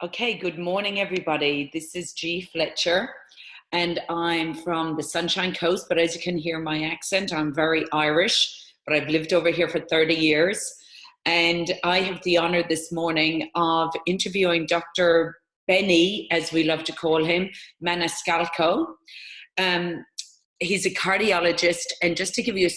Okay, good morning, everybody. This is G. Fletcher, and I'm from the Sunshine Coast, but as you can hear my accent, I'm very Irish, but I've lived over here for 30 years. And I have the honor this morning of interviewing Dr. Benny, as we love to call him, Maniscalco. He's a cardiologist, and just to give you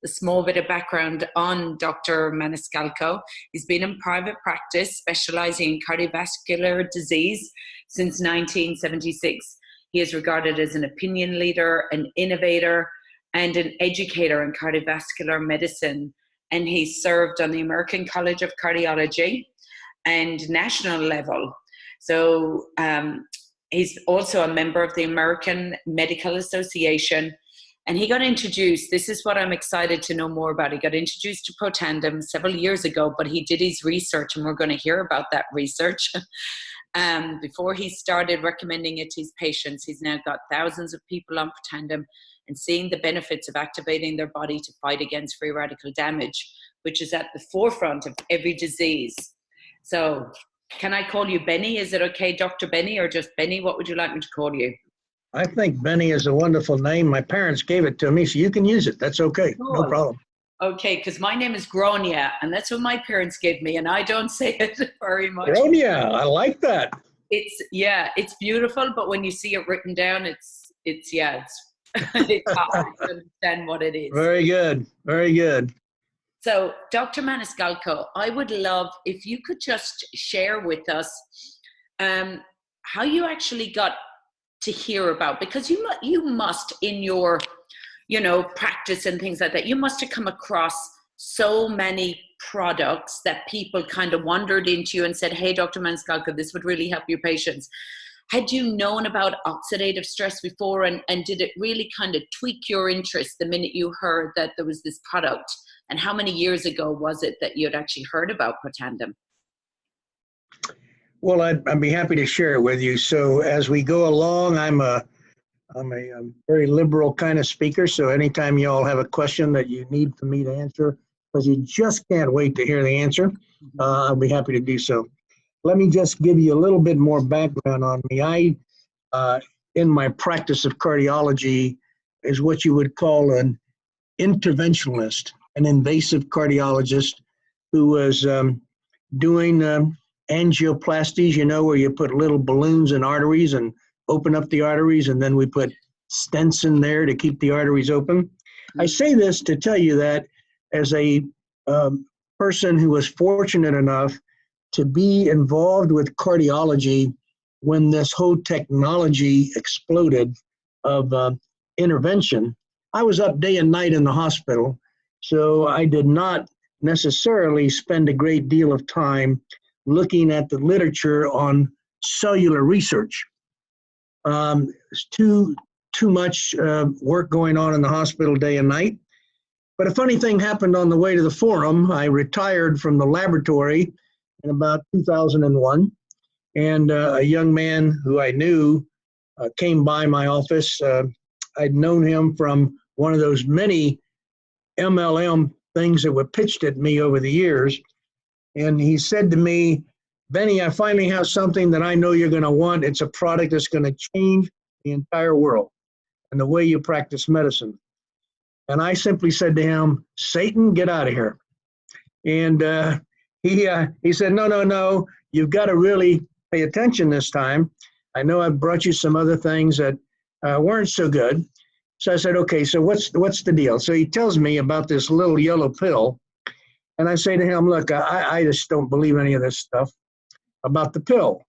a small bit of background on Dr. Maniscalco, he's been in private practice specializing in cardiovascular disease since 1976. He is regarded as an opinion leader, an innovator, and an educator in cardiovascular medicine. And he served on the American College of Cardiology and national level. So he's also a member of the American Medical Association. And he got introduced, this is what I'm excited to know more about. He got introduced to Protandim several years ago, but he did his research, and we're going to hear about that research. Before he started recommending it to his patients, he's now got thousands of people on Protandim and seeing the benefits of activating their body to fight against free radical damage, which is at the forefront of every disease. So can I call you Benny? Is it okay, Dr. Benny, or just Benny? What would you like me to call you? I think Benny is a wonderful name. My parents gave it to me, so you can use it. That's okay. Cool. No problem. Okay, because my name is Gronia, and that's what my parents gave me, and I don't say it very much. Gronia, I like that. It's beautiful, but when you see it written down, it's hard to understand what it is. Very good, very good. So, Dr. Maniscalco, I would love if you could just share with us how you actually got to hear about, because you must in your practice and things like that, you must have come across so many products that people kind of wandered into you and said, hey, Dr. Maniscalco, this would really help your patients. Had you known about oxidative stress before, and did it really kind of tweak your interest the minute you heard that there was this product? And how many years ago was it that you had actually heard about Protandim? Well, I'd be happy to share it with you. So as we go along, I'm a very liberal kind of speaker. So anytime you all have a question that you need for me to answer, because you just can't wait to hear the answer, I'll be happy to do so. Let me just give you a little bit more background on me. I, in my practice of cardiology, is what you would call an interventionalist, an invasive cardiologist who was doing angioplasties, where you put little balloons in arteries and open up the arteries, and then we put stents in there to keep the arteries open. I say this to tell you that as a person who was fortunate enough to be involved with cardiology when this whole technology exploded of intervention, I was up day and night in the hospital, so I did not necessarily spend a great deal of time looking at the literature on cellular research. It's too much work going on in the hospital day and night. But a funny thing happened on the way to the forum. I retired from the laboratory in about 2001, and a young man who I knew came by my office. I'd known him from one of those many MLM things that were pitched at me over the years. And he said to me, Benny, I finally have something that I know you're going to want. It's a product that's going to change the entire world and the way you practice medicine. And I simply said to him, Satan, get out of here. And he said, no, you've got to really pay attention this time. I know I've brought you some other things that weren't so good. So I said, okay, so what's the deal? So he tells me about this little yellow pill. And I say to him, look, I just don't believe any of this stuff about the pill.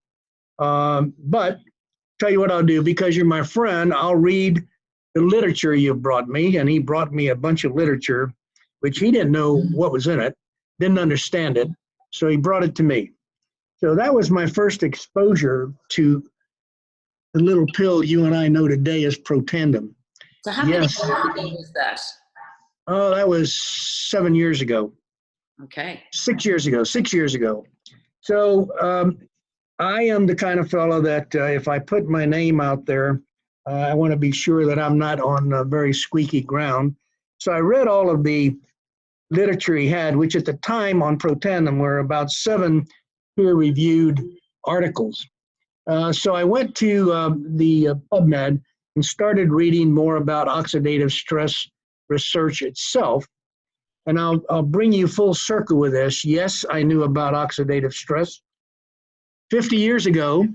But tell you what I'll do, because you're my friend, I'll read the literature you've brought me. And he brought me a bunch of literature, which he didn't know what was in it, didn't understand it. So he brought it to me. So that was my first exposure to the little pill you and I know today as Protandim. So how many years ago was that? Oh, that was 7 years ago. Okay. 6 years ago. So I am the kind of fellow that if I put my name out there, I want to be sure that I'm not on very squeaky ground. So I read all of the literature he had, which at the time on Protandim were about 7 peer-reviewed articles. So I went to the PubMed and started reading more about oxidative stress research itself. And I'll bring you full circle with this. Yes, I knew about oxidative stress. 50 years ago,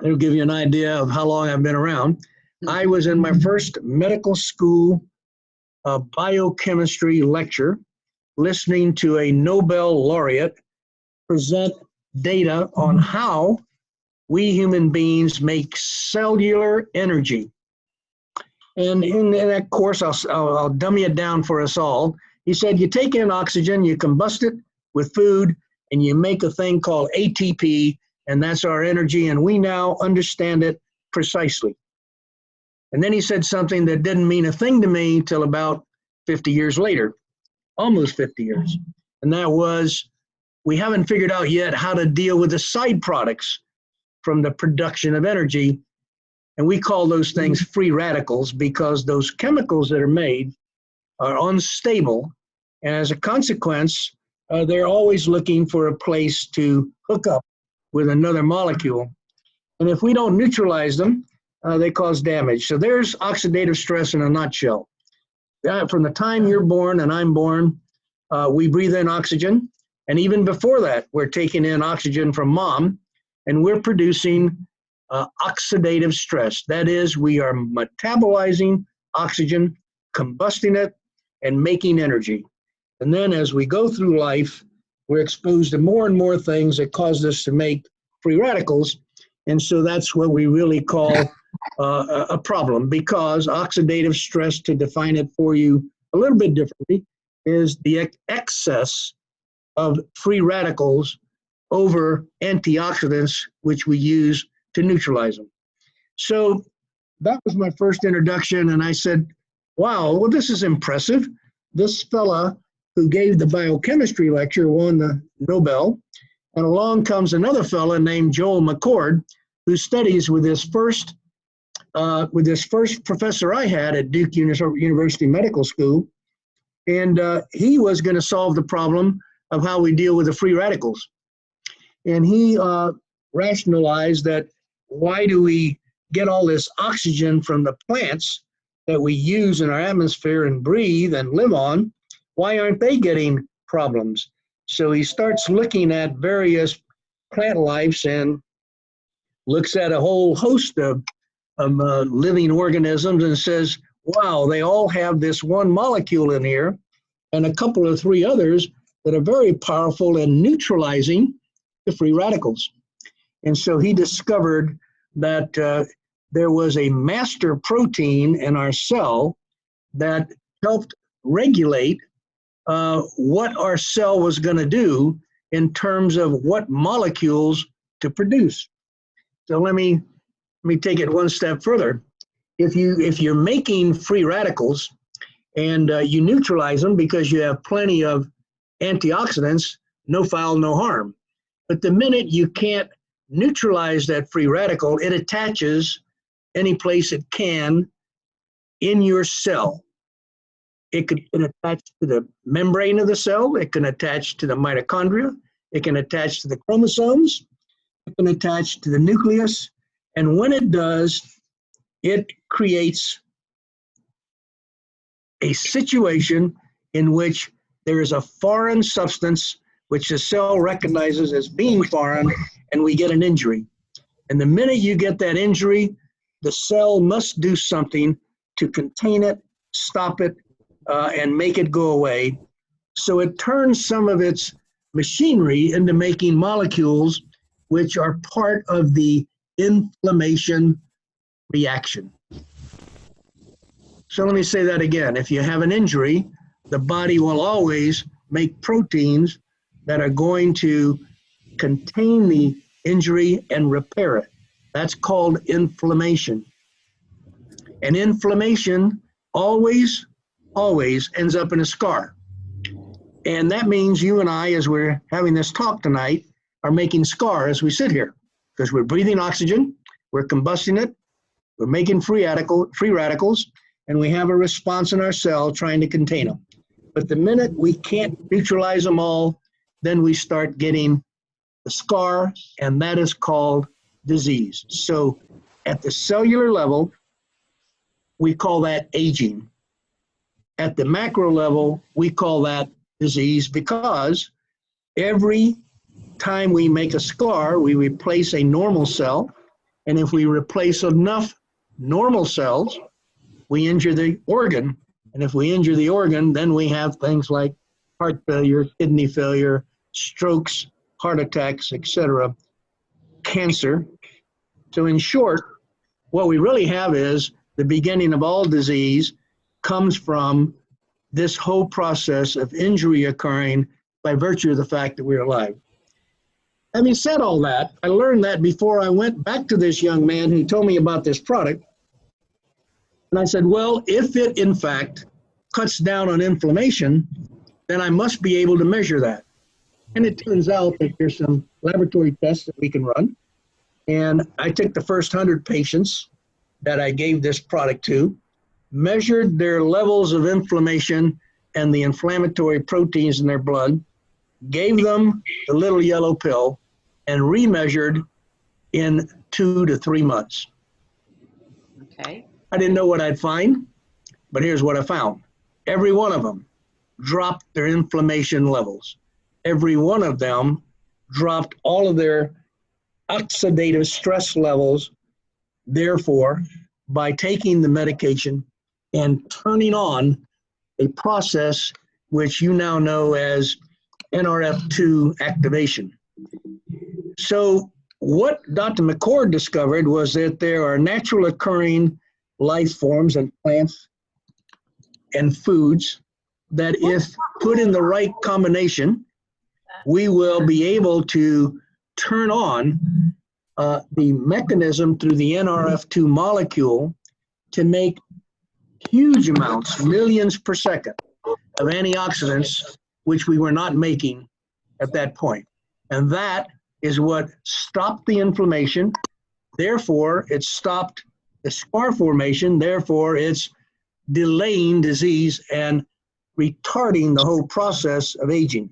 it'll give you an idea of how long I've been around. I was in my first medical school biochemistry lecture, listening to a Nobel laureate present data on how we human beings make cellular energy. And in that course, I'll dummy it down for us all. He said, you take in oxygen, you combust it with food, and you make a thing called ATP, and that's our energy, and we now understand it precisely. And then he said something that didn't mean a thing to me till about 50 years later, almost 50 years. And that was, we haven't figured out yet how to deal with the side products from the production of energy. And we call those things free radicals because those chemicals that are made are unstable. And as a consequence, they're always looking for a place to hook up with another molecule. And if we don't neutralize them, they cause damage. So there's oxidative stress in a nutshell. From the time you're born and I'm born, we breathe in oxygen. And even before that, we're taking in oxygen from mom, and we're producing oxidative stress. That is, we are metabolizing oxygen, combusting it, and making energy. And then as we go through life, we're exposed to more and more things that cause us to make free radicals. And so that's what we really call a problem, because oxidative stress, to define it for you a little bit differently, is the excess of free radicals over antioxidants, which we use to neutralize them. So that was my first introduction, and I said, wow, well, this is impressive. This fella who gave the biochemistry lecture won the Nobel, and along comes another fella named Joel McCord, who studies with this first professor I had at Duke University Medical School, and he was going to solve the problem of how we deal with the free radicals. And he rationalized that, why do we get all this oxygen from the plants that we use in our atmosphere and breathe and live on? Why aren't they getting problems? So he starts looking at various plant lives and looks at a whole host of living organisms and says, wow, they all have this one molecule in here and a couple or three others that are very powerful in neutralizing the free radicals. And so he discovered that there was a master protein in our cell that helped regulate what our cell was going to do in terms of what molecules to produce. So let me take it one step further. If you're making free radicals and you neutralize them because you have plenty of antioxidants, no foul, no harm. But the minute you can't neutralize that free radical, it attaches any place it can in your cell. It can attach to the membrane of the cell. It can attach to the mitochondria. It can attach to the chromosomes. It can attach to the nucleus. And when it does, it creates a situation in which there is a foreign substance which the cell recognizes as being foreign, and we get an injury. And the minute you get that injury, the cell must do something to contain it, stop it, and make it go away. So it turns some of its machinery into making molecules which are part of the inflammation reaction. So let me say that again. If you have an injury, the body will always make proteins that are going to contain the injury and repair it. That's called inflammation. And inflammation always ends up in a scar. And that means you and I, as we're having this talk tonight, are making scar as we sit here, because we're breathing oxygen, we're combusting it, we're making free radicals, and we have a response in our cell trying to contain them. But the minute we can't neutralize them all, then we start getting the scar, and that is called disease. So at the cellular level, we call that aging. At the macro level, we call that disease because every time we make a scar, we replace a normal cell. And if we replace enough normal cells, we injure the organ. And if we injure the organ, then we have things like heart failure, kidney failure, strokes, heart attacks, etc., cancer. So in short, what we really have is the beginning of all disease comes from this whole process of injury occurring by virtue of the fact that we're alive. Having said all that, I learned that before I went back to this young man who told me about this product. And I said, well, if it in fact cuts down on inflammation, then I must be able to measure that. And it turns out that there's some laboratory tests that we can run. And I took the first 100 patients that I gave this product to, measured their levels of inflammation and the inflammatory proteins in their blood, gave them the little yellow pill, and remeasured in 2 to 3 months. Okay. I didn't know what I'd find, but here's what I found. Every one of them dropped their inflammation levels. Every one of them dropped all of their oxidative stress levels. Therefore, by taking the medication and turning on a process which you now know as Nrf2 activation. So what Dr. McCord discovered was that there are natural occurring life forms and plants and foods that if put in the right combination, we will be able to turn on the mechanism through the Nrf2 molecule to make huge amounts, millions per second, of antioxidants, which we were not making at that point. And that is what stopped the inflammation. Therefore, it stopped the scar formation. Therefore, it's delaying disease and retarding the whole process of aging.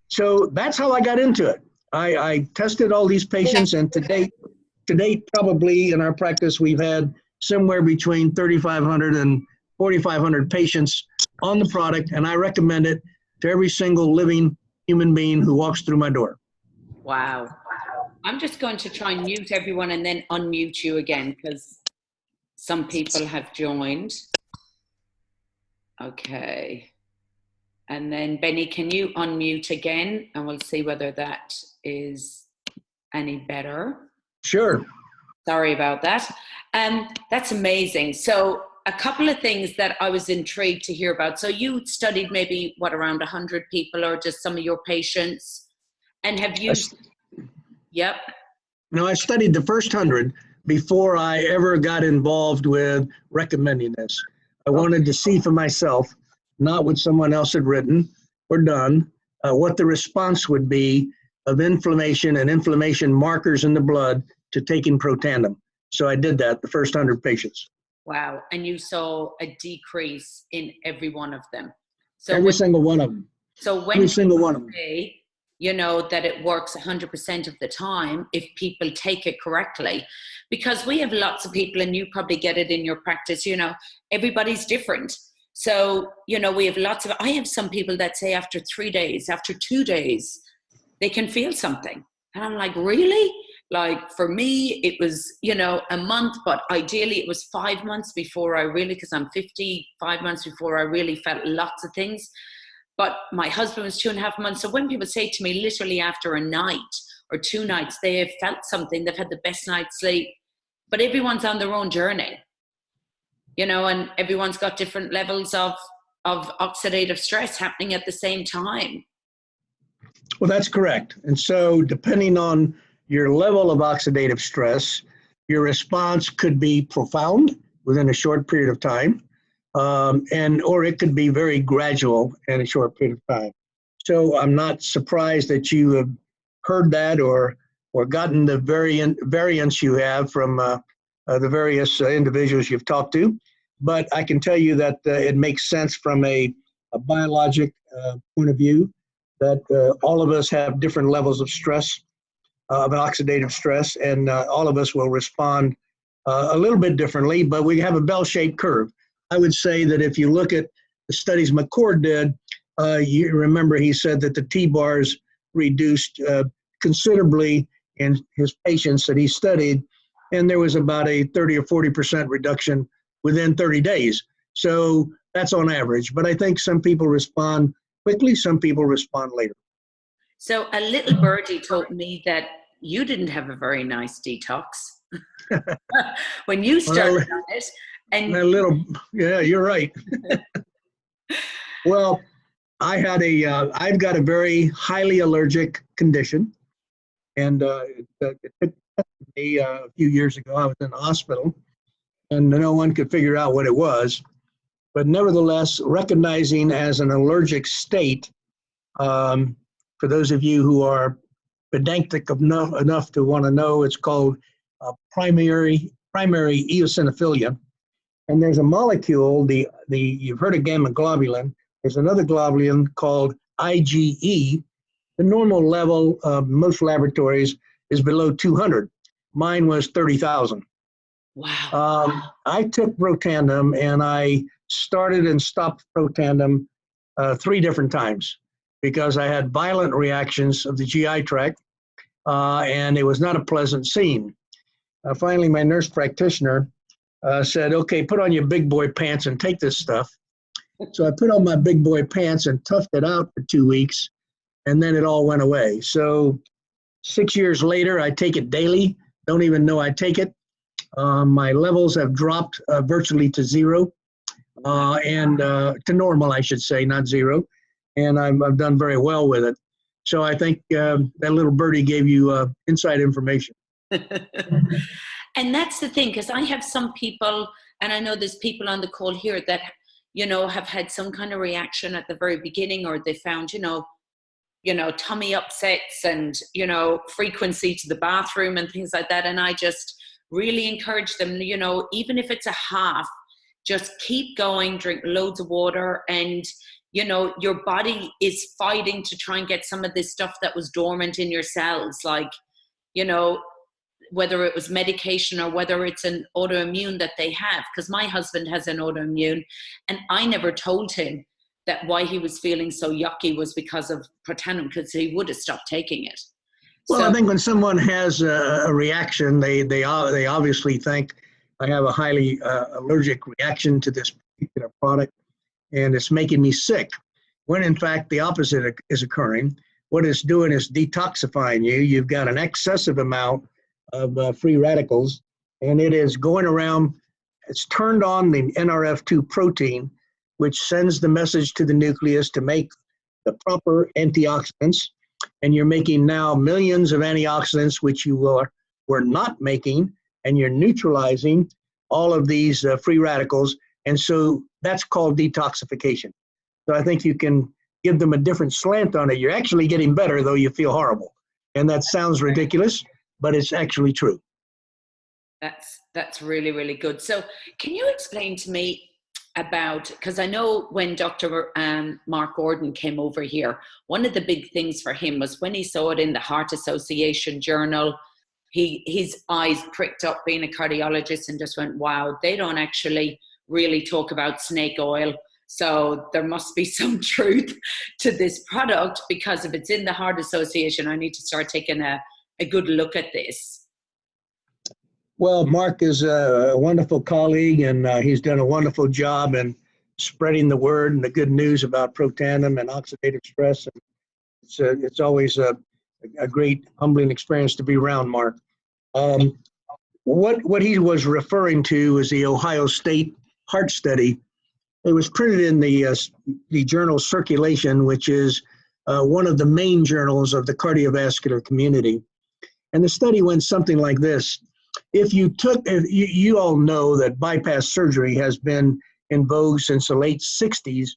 So that's how I got into it. I tested all these patients, and to date, probably in our practice, we've had somewhere between 3,500 and 4,500 patients on the product, and I recommend it to every single living human being who walks through my door. Wow. I'm just going to try and mute everyone and then unmute you again because some people have joined. Okay. And then Benny, can you unmute again? And we'll see whether that is any better. Sure. Sorry about that. That's amazing. So a couple of things that I was intrigued to hear about. So you studied maybe, what, around 100 people or just some of your patients? And have you... Yep. No, I studied the first 100 before I ever got involved with recommending this. I wanted to see for myself, not what someone else had written or done, what the response would be of inflammation and inflammation markers in the blood to taking Protandim. So I did that, the first 100 patients. Wow. And you saw a decrease in every one of them. So every single one of them. So when every single one of them. Say, you know, that it works 100% of the time if people take it correctly, because we have lots of people, and you probably get it in your practice, you know, everybody's different. So, you know, we have lots of, I have some people that say after 3 days, after 2 days, they can feel something. And I'm like, really? Like for me, it was, you know, a month, but ideally it was 5 months before I really, because I'm 50, 5 months before I really felt lots of things. But my husband was 2.5 months. So when people say to me, literally after a night or 2 nights, they have felt something, they've had the best night's sleep, but everyone's on their own journey, you know, and everyone's got different levels of oxidative stress happening at the same time. Well, that's correct. And so depending on your level of oxidative stress, your response could be profound within a short period of time. Or it could be very gradual in a short period of time. So I'm not surprised that you have heard that or gotten the variants you have from the various individuals you've talked to. But I can tell you that it makes sense from a biologic point of view that all of us have different levels of stress, of oxidative stress, and all of us will respond a little bit differently, but we have a bell-shaped curve. I would say that if you look at the studies McCord did, you remember he said that the T-bars reduced considerably in his patients that he studied, and there was about a 30 or 40% reduction within 30 days. So that's on average, but I think some people respond quickly, some people respond later. So a little birdie told me that you didn't have a very nice detox when you started on it. And a little, yeah, you're right. Well, I've got a very highly allergic condition, and it took me a few years ago. I was in the hospital, and no one could figure out what it was. But nevertheless, recognizing as an allergic state, for those of you who are pedantic enough to want to know, it's called primary eosinophilia. And there's a molecule, you've heard of gamma globulin. There's another globulin called IgE. The normal level of most laboratories is below 200. Mine was 30,000. Wow. I took Protandim, and I started and stopped Protandim 3 different times because I had violent reactions of the GI tract, and it was not a pleasant scene. Finally, my nurse practitioner said, okay, put on your big boy pants and take this stuff. So I put on my big boy pants and toughed it out for 2 weeks, and then it all went away. So 6 years later, I take it daily, don't even know I take it. My levels have dropped virtually to zero, and to normal, I should say, not zero. And I've done very well with it. So I think that little birdie gave you inside information. And that's the thing, because I have some people, and I know there's people on the call here that, have had some kind of reaction at the very beginning, or they found, tummy upsets and, frequency to the bathroom and things like that. And I just really encourage them, even if it's a half, just keep going, drink loads of water, and, your body is fighting to try and get some of this stuff that was dormant in your cells, like, whether it was medication or whether it's an autoimmune that they have. Because my husband has an autoimmune, and I never told him that why he was feeling so yucky was because of Protandim, because he would have stopped taking it. Well, So, I think when someone has a reaction, they obviously think, I have a highly allergic reaction to this particular product, and it's making me sick, when in fact the opposite is occurring. What it's doing is detoxifying you. You've got an excessive amount of free radicals, and it is going around, it's turned on the Nrf2 protein, which sends the message to the nucleus to make the proper antioxidants, and you're making now millions of antioxidants, which you were not making, and you're neutralizing all of these free radicals, and so that's called detoxification. So I think you can give them a different slant on it. You're actually getting better, though you feel horrible, and that sounds ridiculous, but it's actually true. that's really, really good. So can you explain to me about, because I know when Dr. Mark Gordon came over here, one of the big things for him was when he saw it in the Heart Association journal, his eyes pricked up, being a cardiologist, and just went, wow, they don't actually really talk about snake oil. So there must be some truth to this product, because if it's in the Heart Association, I need to start taking a good look at this. Well, Mark is a wonderful colleague, and he's done a wonderful job in spreading the word and the good news about Protandim and oxidative stress. And it's always a great, humbling experience to be around Mark. What he was referring to is the Ohio State heart study. It was printed in the journal Circulation, which is one of the main journals of the cardiovascular community. And the study went something like this. If you all know that bypass surgery has been in vogue since the late 60s,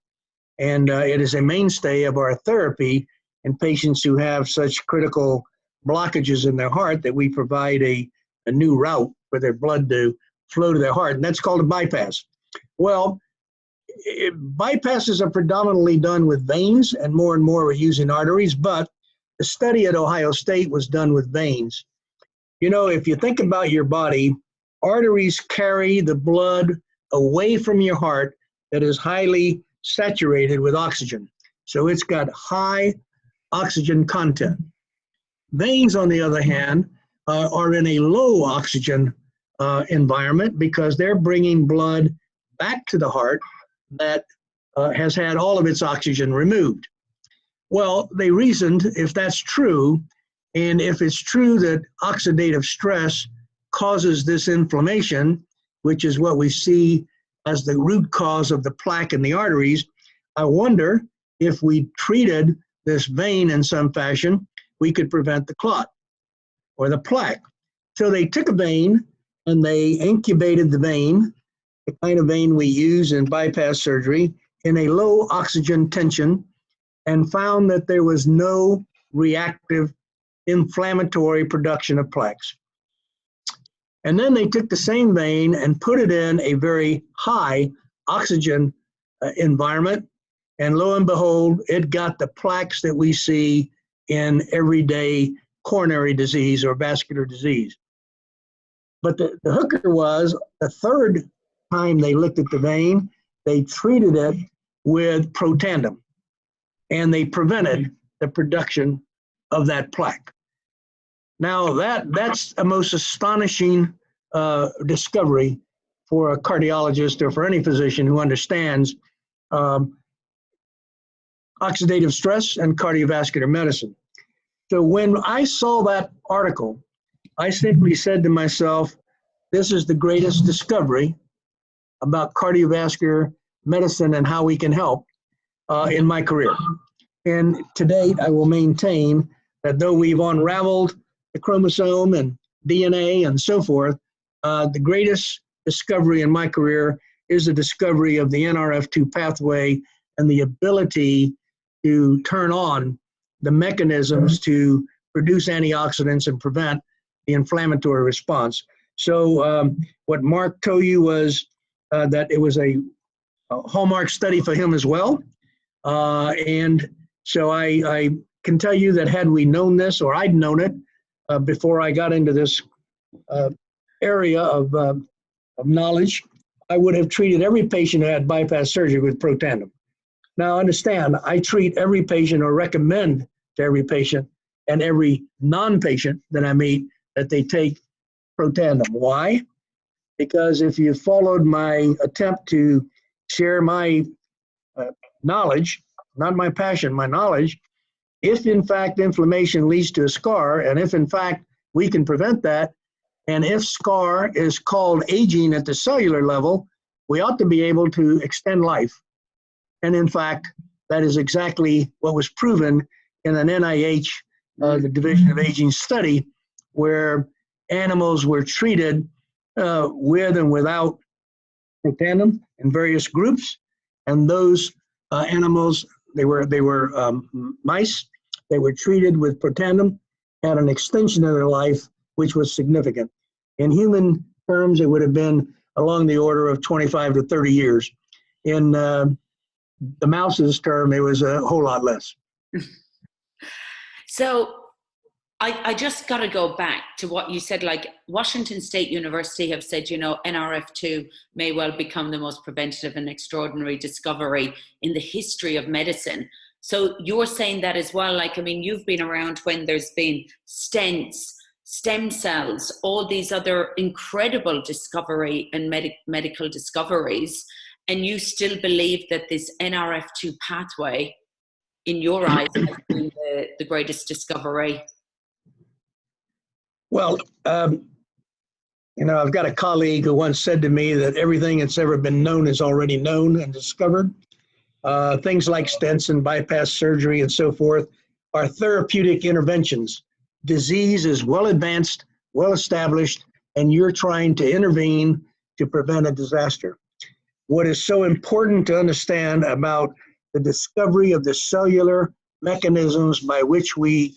and it is a mainstay of our therapy in patients who have such critical blockages in their heart that we provide a new route for their blood to flow to their heart, and that's called a bypass. Well, bypasses are predominantly done with veins, and more we're using arteries, but the study at Ohio State was done with veins. You know, if you think about your body, arteries carry the blood away from your heart that is highly saturated with oxygen. So it's got high oxygen content. Veins, on the other hand, are in a low oxygen environment because they're bringing blood back to the heart that has had all of its oxygen removed. Well, they reasoned if that's true, and if it's true that oxidative stress causes this inflammation, which is what we see as the root cause of the plaque in the arteries, I wonder if we treated this vein in some fashion, we could prevent the clot or the plaque. So they took a vein and they incubated the vein, the kind of vein we use in bypass surgery, in a low oxygen tension, and found that there was no reactive inflammatory production of plaques. And then they took the same vein and put it in a very high oxygen environment, and lo and behold, it got the plaques that we see in everyday coronary disease or vascular disease. But the hooker was, the third time they looked at the vein, they treated it with Protandim, and they prevented the production of that plaque. Now that's a most astonishing discovery for a cardiologist or for any physician who understands oxidative stress and cardiovascular medicine. So when I saw that article, I simply said to myself, this is the greatest discovery about cardiovascular medicine and how we can help in my career. And to date, I will maintain that though we've unraveled the chromosome and DNA and so forth, the greatest discovery in my career is the discovery of the Nrf2 pathway and the ability to turn on the mechanisms to produce antioxidants and prevent the inflammatory response. So what Mark told you was that it was a hallmark study for him as well. And so I can tell you that had we known this, or I'd known it before I got into this area of knowledge, I would have treated every patient who had bypass surgery with Protandim. Now understand, I treat every patient or recommend to every patient and every non-patient that I meet that they take Protandim. Why? Because if you followed my attempt to share my knowledge, not my passion, my knowledge, if in fact inflammation leads to a scar, and if in fact we can prevent that, and if scar is called aging at the cellular level, we ought to be able to extend life. And in fact, that is exactly what was proven in an NIH, the Division of Aging study, where animals were treated with and without Protandim in various groups, and those animals, they were mice. They were treated with Protandim, had an extension of their life, which was significant. In human terms, it would have been along the order of 25 to 30 years. In the mouse's term, it was a whole lot less. So I just got to go back to what you said, like Washington State University have said, you know, Nrf2 may well become the most preventative and extraordinary discovery in the history of medicine. So you're saying that as well. Like, I mean, you've been around when there's been stents, stem cells, all these other incredible discovery and medical discoveries, and you still believe that this Nrf2 pathway, in your eyes, has been the greatest discovery? Well, you know, I've got a colleague who once said to me that everything that's ever been known is already known and discovered. Things like stents and bypass surgery and so forth are therapeutic interventions. Disease is well advanced, well established, and you're trying to intervene to prevent a disaster. What is so important to understand about the discovery of the cellular mechanisms by which we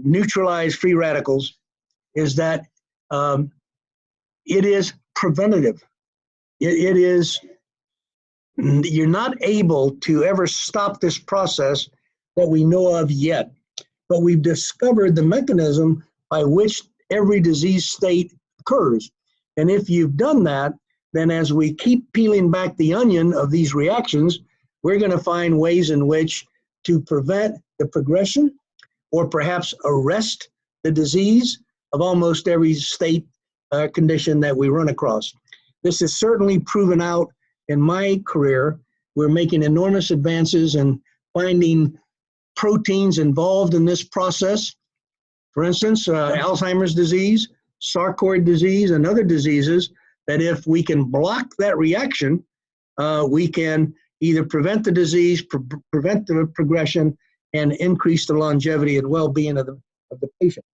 neutralize free radicals is that it is preventative. It is you're not able to ever stop this process that we know of yet. But we've discovered the mechanism by which every disease state occurs. And if you've done that, then as we keep peeling back the onion of these reactions, we're going to find ways in which to prevent the progression or perhaps arrest the disease of almost every state condition that we run across. This is certainly proven out in my career. We're making enormous advances in finding proteins involved in this process. For instance, Alzheimer's disease, sarcoid disease, and other diseases, that if we can block that reaction, we can either prevent the disease, prevent the progression, and increase the longevity and well-being of the patient.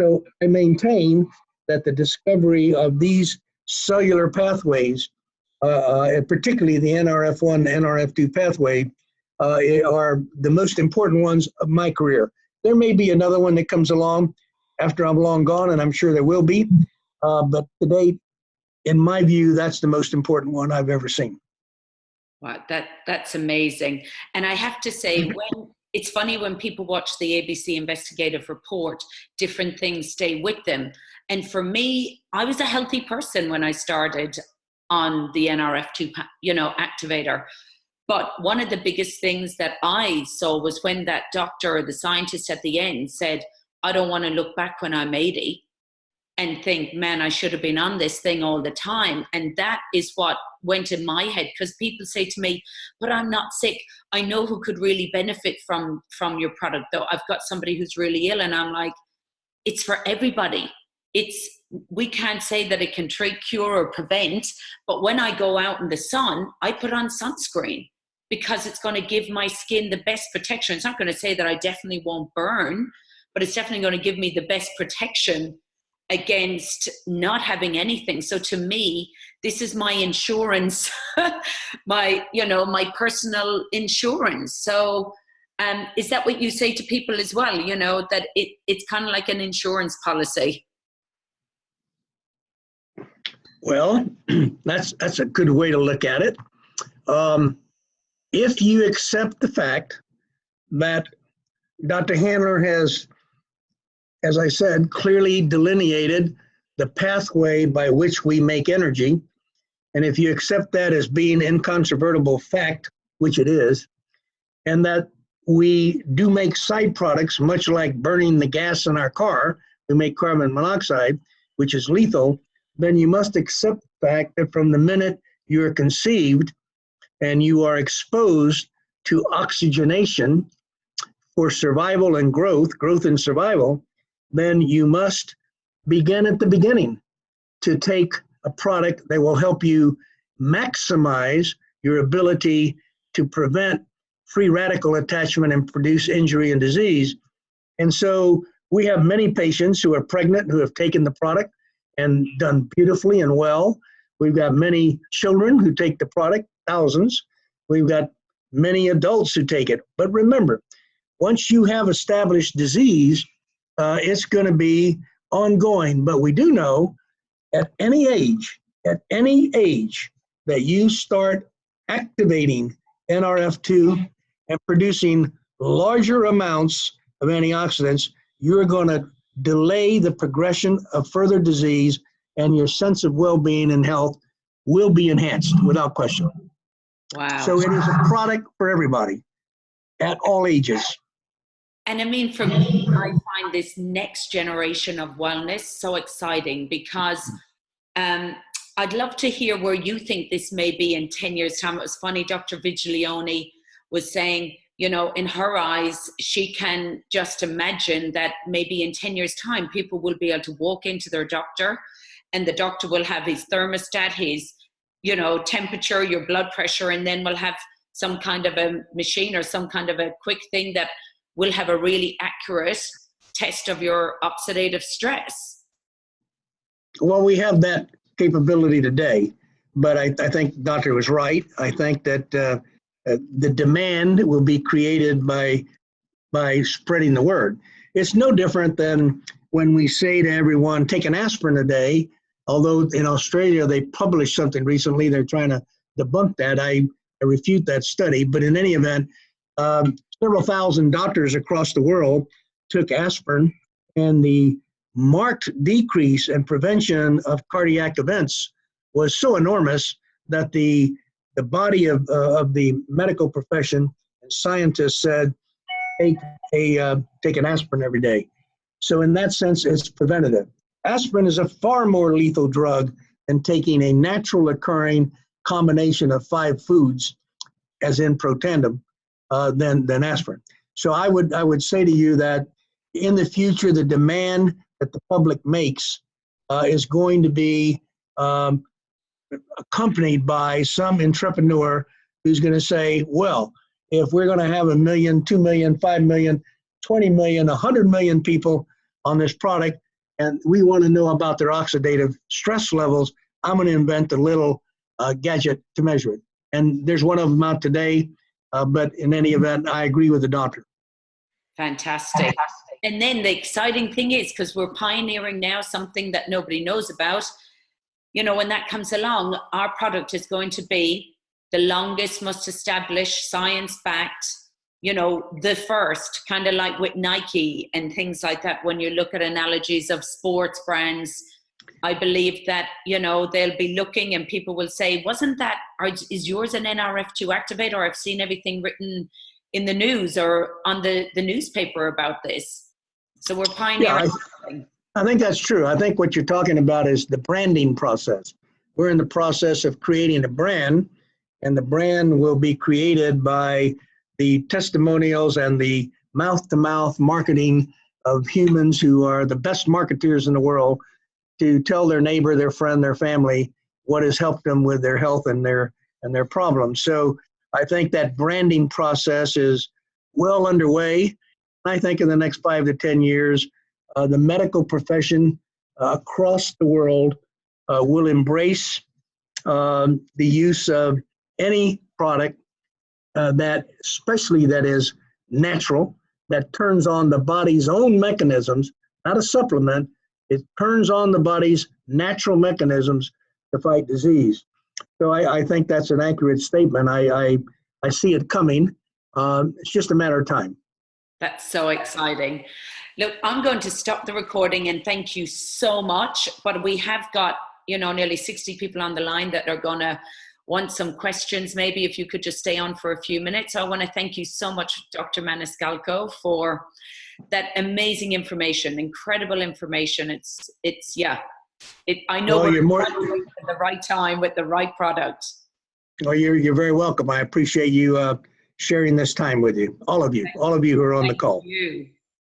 So I maintain that the discovery of these cellular pathways, and particularly the Nrf1, Nrf2 pathway, are the most important ones of my career. There may be another one that comes along after I'm long gone, and I'm sure there will be, but to date, in my view, that's the most important one I've ever seen. Wow, that's amazing. And I have to say, it's funny when people watch the ABC investigative report, different things stay with them. And for me, I was a healthy person when I started on the Nrf2, activator. But one of the biggest things that I saw was when that doctor or the scientist at the end said, I don't want to look back when I'm 80 and think, man, I should have been on this thing all the time. And that is what went in my head, because people say to me, but I'm not sick. I know who could really benefit from your product, though. I've got somebody who's really ill. And I'm like, it's for everybody. We can't say that it can treat, cure, or prevent. But when I go out in the sun, I put on sunscreen because it's going to give my skin the best protection. It's not going to say that I definitely won't burn, but it's definitely going to give me the best protection against not having anything. So to me, this is my insurance, my personal insurance. So is that what you say to people as well? That it's kind of like an insurance policy. Well, that's a good way to look at it. If you accept the fact that Dr. Handler has, as I said, clearly delineated the pathway by which we make energy, and if you accept that as being incontrovertible fact, which it is, and that we do make side products, much like burning the gas in our car, we make carbon monoxide, which is lethal, then you must accept the fact that from the minute you're conceived and you are exposed to oxygenation for survival and growth and survival, then you must begin at the beginning to take a product that will help you maximize your ability to prevent free radical attachment and produce injury and disease. And so we have many patients who are pregnant who have taken the product and done beautifully and well. We've got many children who take the product, thousands. We've got many adults who take it. But remember, once you have established disease, it's going to be ongoing. But we do know at any age that you start activating Nrf2 and producing larger amounts of antioxidants, you're going to delay the progression of further disease, and your sense of well-being and health will be enhanced without question. Wow. So it is a product for everybody at all ages. And I mean, for me, I find this next generation of wellness so exciting because I'd love to hear where you think this may be in 10 years' time. It was funny, Dr. Vigiglione was saying, in her eyes, she can just imagine that maybe in 10 years' time, people will be able to walk into their doctor and the doctor will have his thermostat, his, temperature, your blood pressure, and then we'll have some kind of a machine or some kind of a quick thing that will have a really accurate test of your oxidative stress. Well, we have that capability today, but I think Doctor was right. I think that the demand will be created by spreading the word. It's no different than when we say to everyone, take an aspirin a day, although in Australia they published something recently, they're trying to debunk that. I refute that study. But in any event, several thousand doctors across the world took aspirin, and the marked decrease in prevention of cardiac events was so enormous that the body of the medical profession and scientists said, take an aspirin every day. So in that sense, it's preventative. Aspirin is a far more lethal drug than taking a natural occurring combination of 5 foods, as in Protandim, than aspirin. So I would say to you that in the future, the demand that the public makes is going to be accompanied by some entrepreneur who's going to say, well, if we're going to have 1 million, 2 million, 5 million, 20 million, 100 million people on this product, and we want to know about their oxidative stress levels, I'm going to invent a little gadget to measure it. And there's one of them out today, but in any event, I agree with the doctor. Fantastic. And then the exciting thing is, because we're pioneering now something that nobody knows about, you know, when that comes along, our product is going to be the longest, most established, science-backed, you know, the first, kind of like with Nike and things like that. When you look at analogies of sports brands, I believe that, you know, they'll be looking and people will say, wasn't that, or is yours an Nrf2 activator? I've seen everything written in the news or on the newspaper about this. So we're pioneering. Yeah, I think that's true. I think what you're talking about is the branding process. We're in the process of creating a brand, and the brand will be created by the testimonials and the mouth-to-mouth marketing of humans who are the best marketeers in the world to tell their neighbor, their friend, their family what has helped them with their health and their problems. So I think that branding process is well underway. I think in the next 5 to 10 years, the medical profession across the world will embrace the use of any product especially that is natural, that turns on the body's own mechanisms, not a supplement. It turns on the body's natural mechanisms to fight disease. So I think that's an accurate statement. I see it coming. It's just a matter of time. That's so exciting. Look, I'm going to stop the recording and thank you so much. But we have got, you know, nearly 60 people on the line that are going to want some questions. Maybe if you could just stay on for a few minutes. I want to thank you so much, Dr. Maniscalco, for that amazing information, incredible information. I know we're at the right time with the right product. Well, you're very welcome. I appreciate you sharing this time with you. All of you who are on the call. Thank you.